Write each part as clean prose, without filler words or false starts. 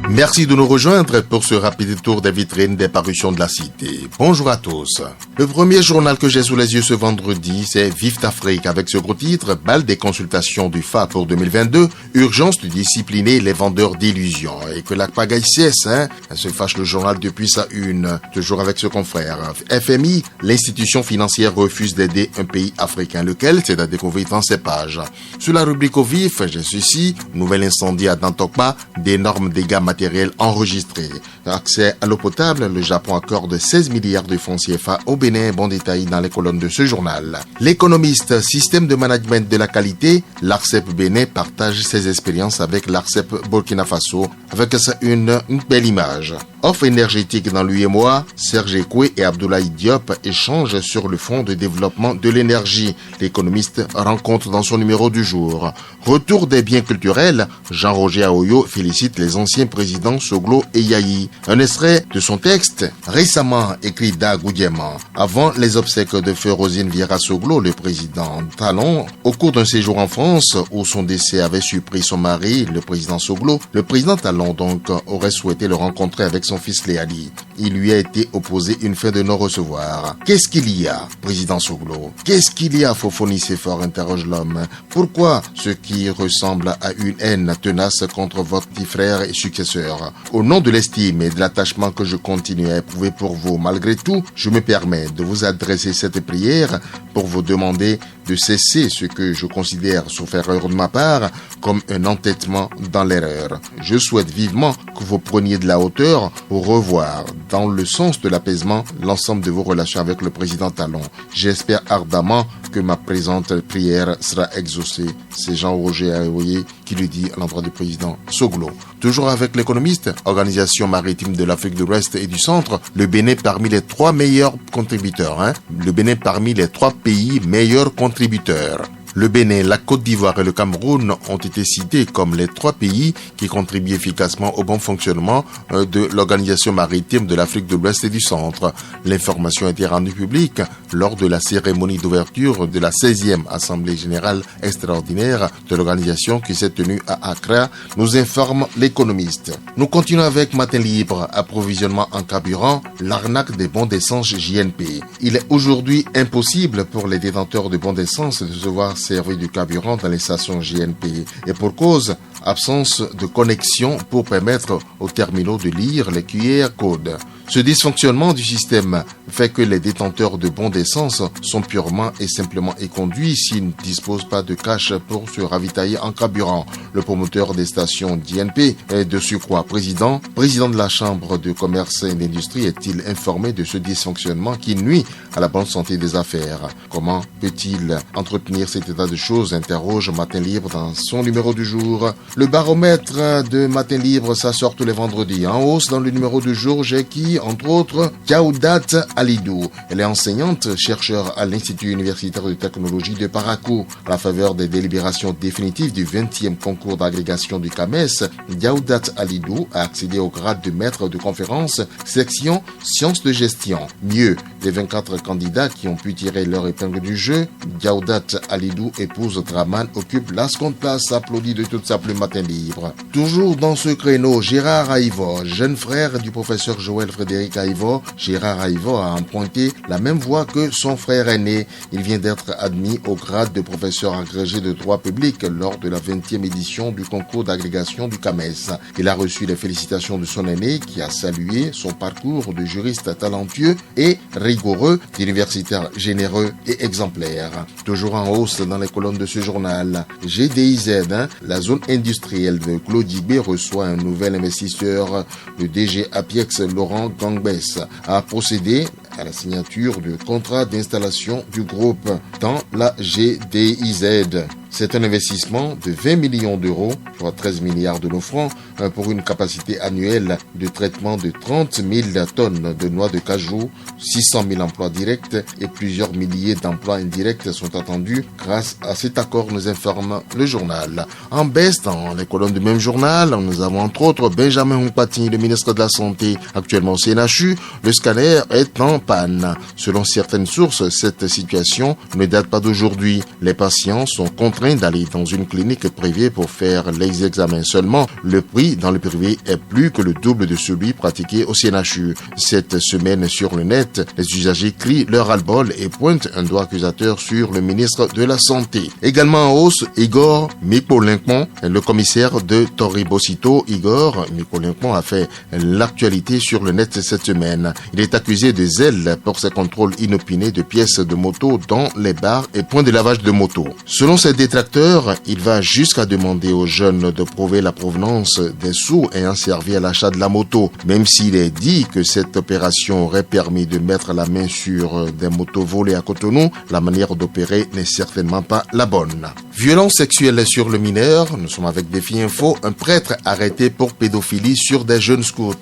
Merci de nous rejoindre pour ce rapide tour des vitrines des parutions de la cité. Bonjour à tous. Le premier journal que j'ai sous les yeux ce vendredi, c'est Vif d'Afrique avec ce gros titre, balle des consultations du FA pour 2022, urgence de discipliner les vendeurs d'illusions. Et que la pagaille cesse, se fâche le journal depuis sa une, toujours avec ce confrère. FMI, l'institution financière refuse d'aider un pays africain, lequel c'est à découvrir dans ses pages. Sur la rubrique au vif, j'ai ceci, nouvel incendie à Dantokma, d'énormes dégâts matériels enregistrés. Accès à l'eau potable, le Japon accorde 16 milliards de francs CFA au Bénin, bon détail dans les colonnes de ce journal. L'économiste, système de management de la qualité, l'ARCEP Bénin partage ses expériences avec l'ARCEP Burkina Faso, avec une belle image. Offre énergétique dans l'UEMOA, Serge Ekoué et Abdoulaye Diop échangent sur le fonds de développement de l'énergie. L'économiste rencontre dans son numéro du jour. Retour des biens culturels, Jean-Roger Aoyo félicite les anciens présidents Soglo et Yayi. Un extrait de son texte, récemment écrit d'Agoudiema. Avant les obsèques de feu Rosine Vieira Soglo, le président Talon, au cours d'un séjour en France où son décès avait surpris son mari, le président Soglo, le président Talon donc aurait souhaité le rencontrer avec son fils Léali. Il lui a été opposé une fin de non-recevoir. Qu'est-ce qu'il y a, président Soglo? Qu'est-ce qu'il y a, Fofoni Sefor, interroge l'homme. Pourquoi ce qui ressemble à une haine tenace contre votre petit frère et successeur? Au nom de l'estime et de l'attachement que je continue à éprouver pour vous, malgré tout, je me permets de vous adresser cette prière pour vous demander de cesser ce que je considère, sauf erreur de ma part, comme un entêtement dans l'erreur. Je souhaite vivement que vous preniez de la hauteur pour revoir, dans le sens de l'apaisement, l'ensemble de vos relations avec le président Talon. J'espère ardemment que ma présente prière sera exaucée. C'est Jean-Roger Aoye qui le dit à l'endroit du président Soglo. Toujours avec l'économiste, Organisation maritime de l'Afrique de l'Ouest et du Centre, le Bénin parmi les 3 meilleurs contributeurs. Le Bénin parmi les 3 pays meilleurs contributeurs. Le Bénin, la Côte d'Ivoire et le Cameroun ont été cités comme les 3 pays qui contribuent efficacement au bon fonctionnement de l'Organisation maritime de l'Afrique de l'Ouest et du Centre. L'information a été rendue publique lors de la cérémonie d'ouverture de la 16e Assemblée générale extraordinaire de l'organisation qui s'est tenue à Accra, nous informe l'économiste. Nous continuons avec Matin Libre, approvisionnement en carburant, l'arnaque des bons d'essence JNP. Il est aujourd'hui impossible pour les détenteurs de bons d'essence de se voir servir du carburant dans les stations JNP. Et pour cause, absence de connexion pour permettre aux terminaux de lire les QR codes. Ce dysfonctionnement du système fait que les détenteurs de bons d'essence sont purement et simplement éconduits s'ils ne disposent pas de cash pour se ravitailler en carburant. Le promoteur des stations JNP est de surcroît président de la Chambre de commerce et d'industrie est-il informé de ce dysfonctionnement qui nuit à la bonne santé des affaires. Comment peut-il entretenir cet état de choses, interroge Matin Libre dans son numéro du jour. Le baromètre de Matin Libre, ça sort tous les vendredis. En hausse dans le numéro du jour, j'ai qui, entre autres, Diaoudat Alidou. Elle est enseignante, chercheur à l'Institut universitaire de technologie de Parakou. À la faveur des délibérations définitives du 20e concours d'agrégation du CAMES, Diaoudat Alidou a accédé au grade de maître de conférence, section sciences de gestion. Mieux, des 24 candidats qui ont pu tirer leur épingle du jeu, Diaoudat Alidou, épouse Draman, occupe la seconde place, applaudie de toute sa plume Matin Libre. Toujours dans ce créneau, Gérard Aïvo, jeune frère du professeur Joël Frédéric Aïvo, Gérard Aïvo a emprunté la même voie que son frère aîné. Il vient d'être admis au grade de professeur agrégé de droit public lors de la 20e édition du concours d'agrégation du CAMES. Il a reçu les félicitations de son aîné qui a salué son parcours de juriste talentueux et rigoureux, d'universitaire généreux et exemplaire. Toujours en hausse dans les colonnes de ce journal, GDIZ, la zone industrielle de Clodibé reçoit un nouvel investisseur, le DG Apiex Laurent Gangbès, a procédé à la signature du contrat d'installation du groupe dans la GDIZ. C'est un investissement de 20 millions d'euros, soit 13 milliards de nos francs, pour une capacité annuelle de traitement de 30 000 tonnes de noix de cajou. 600 000 emplois directs et plusieurs milliers d'emplois indirects sont attendus grâce à cet accord, nous informe le journal. En baisse, dans les colonnes du même journal, nous avons entre autres Benjamin Humpati, le ministre de la Santé, actuellement au CNHU. Le scanner est en panne. Selon certaines sources, cette situation ne date pas d'aujourd'hui. Les patients sont contraints contraint d'aller dans une clinique privée pour faire les examens seulement. Le prix dans le privé est plus que le double de celui pratiqué au CNHU. Cette semaine sur le net, les usagers crient leur ras-le-bol et pointent un doigt accusateur sur le ministre de la Santé. Également en hausse, Igor Mikolenko, le commissaire de Toribosito. Igor Mikolenko a fait l'actualité sur le net cette semaine. Il est accusé de zèle pour ses contrôles inopinés de pièces de moto dans les bars et points de lavage de moto. Selon ses détracteurs, il va jusqu'à demander aux jeunes de prouver la provenance des sous ayant servi à l'achat de la moto, même s'il est dit que cette opération aurait permis de mettre la main sur des motos volées à Cotonou. La manière d'opérer n'est certainement pas la bonne. Violence sexuelle sur le mineur, nous sommes avec Défi Info, un prêtre arrêté pour pédophilie sur des jeunes scouts.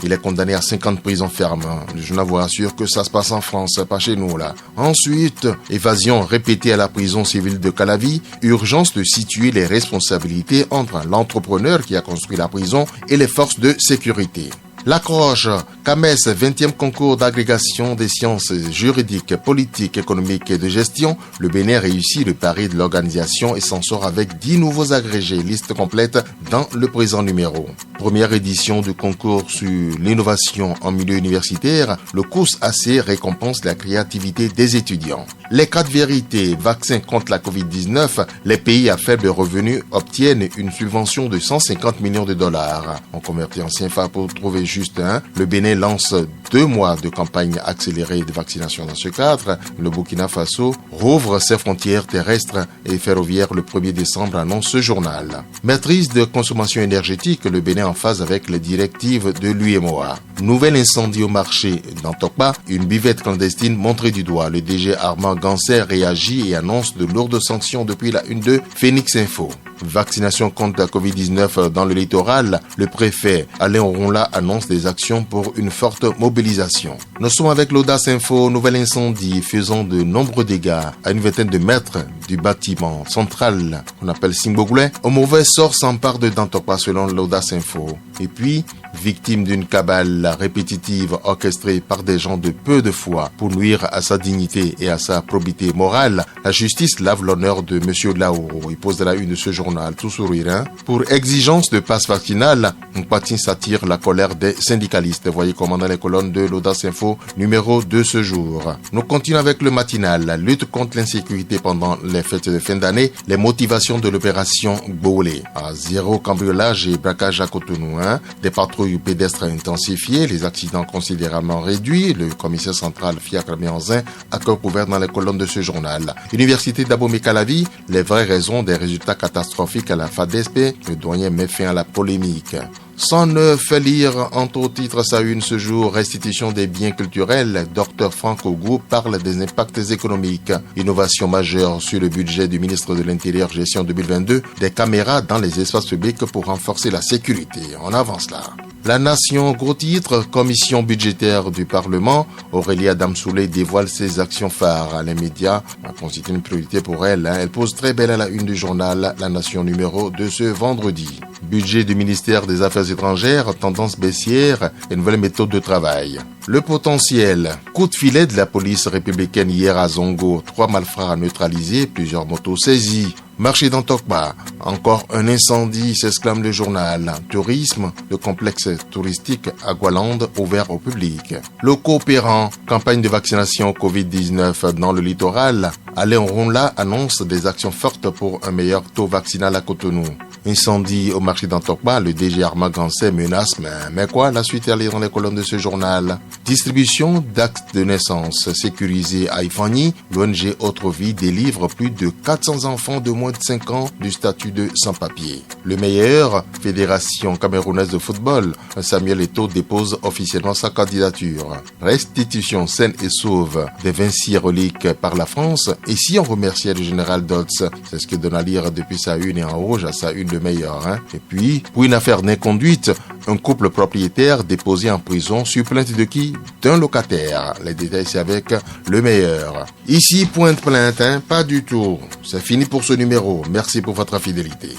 Il est condamné à 5 ans de prison ferme. Je vous assure que ça se passe en France, pas chez nous là. Ensuite, évasion répétée à la prison civile de Calavi, urgence de situer les responsabilités entre l'entrepreneur qui a construit la prison et les forces de sécurité. L'accroche, CAMES, 20e concours d'agrégation des sciences juridiques, politiques, économiques et de gestion. Le Bénin réussit le pari de l'organisation et s'en sort avec 10 nouveaux agrégés. Liste complète dans le présent numéro. Première édition du concours sur l'innovation en milieu universitaire. Le COUS-AC récompense la créativité des étudiants. Les 4 vérités, vaccins contre la Covid-19, les pays à faible revenu obtiennent une subvention de 150 millions de dollars. On convertit en CFA pour trouver juste un. Le Bénin lance 2 mois de campagne accélérée de vaccination dans ce cadre. Le Burkina Faso rouvre ses frontières terrestres et ferroviaires le 1er décembre, annonce ce journal. Maîtrise de consommation énergétique, le Bénin en phase avec les directives de l'UEMOA. Nouvel incendie au marché d'Antokpa, une buvette clandestine montrée du doigt. Le DG Armand Ganser réagit et annonce de lourdes sanctions depuis la une de Phoenix Info. Vaccination contre la Covid-19 dans le littoral, le préfet Alain Ronla annonce des actions pour une forte mobilisation. Nous sommes avec l'Audace Info, nouvel incendie faisant de nombreux dégâts à une vingtaine de mètres du bâtiment central qu'on appelle Simbogoulé. Au mauvais sort s'empare de Dantokpa selon l'Audace Info. Et puis, victime d'une cabale répétitive orchestrée par des gens de peu de foi pour nuire à sa dignité et à sa probité morale, la justice lave l'honneur de M. Laouro. Il pose de la une de ce journal, tout sourire. Pour exigence de passe vaccinal, un patin s'attire la colère des syndicalistes. Voyez comment dans les colonnes de l'Audace Info, numéro 2 ce jour. Nous continuons avec le matinal. La lutte contre l'insécurité pendant les fêtes de fin d'année, les motivations de l'opération Gbolé. À zéro cambriolage et braquage à Cotonou. Des patrouilles pédestres intensifiées, les accidents considérablement réduits. Le commissaire central Fiacre Mianzin a cœur couvert dans les colonnes de ce journal. Université d'Abomey-Calavi, les vraies raisons des résultats catastrophiques à la FADESP. Le doyen met fin à la polémique. 109 lire entre autres titres sa une ce jour, restitution des biens culturels. Dr Franck Ogou parle des impacts économiques. Innovation majeure sur le budget du ministre de l'Intérieur gestion 2022, des caméras dans les espaces publics pour renforcer la sécurité. On avance là. La Nation, gros titre, commission budgétaire du Parlement. Aurélie Adamsoulé dévoile ses actions phares. Les médias constituent une priorité pour elle. Elle pose très belle à la une du journal La Nation numéro de ce vendredi. Budget du ministère des Affaires étrangères, tendance baissière et nouvelle méthode de travail. Le potentiel. Coup de filet de la police républicaine hier à Zongo. 3 malfrats neutralisés, plusieurs motos saisies. Marché d'Antokpa, encore un incendie, s'exclame le journal. Tourisme, le complexe touristique Agualand ouvert au public. Le coopérant, campagne de vaccination Covid-19 dans le littoral. Alain Ronla annonce des actions fortes pour un meilleur taux vaccinal à Cotonou. Incendie au marché d'Antokpa, le DG Armand Ganser menace, mais quoi, la suite est à lire dans les colonnes de ce journal. Distribution d'actes de naissance sécurisés à Ifani, l'ONG Autre Vie délivre plus de 400 enfants de moins de 5 ans du statut de sans-papier. Le meilleur, Fédération camerounaise de football, Samuel Eto'o dépose officiellement sa candidature. Restitution saine et sauve des 26 reliques par la France, et si on remerciait le général Dodds, c'est ce que donne à lire depuis sa une et en rouge à sa une de meilleur. Et puis, pour une affaire d'inconduite, un couple propriétaire déposé en prison sur plainte de qui? D'un locataire. Les détails c'est avec le meilleur. Ici, point de plainte, pas du tout. C'est fini pour ce numéro. Merci pour votre fidélité.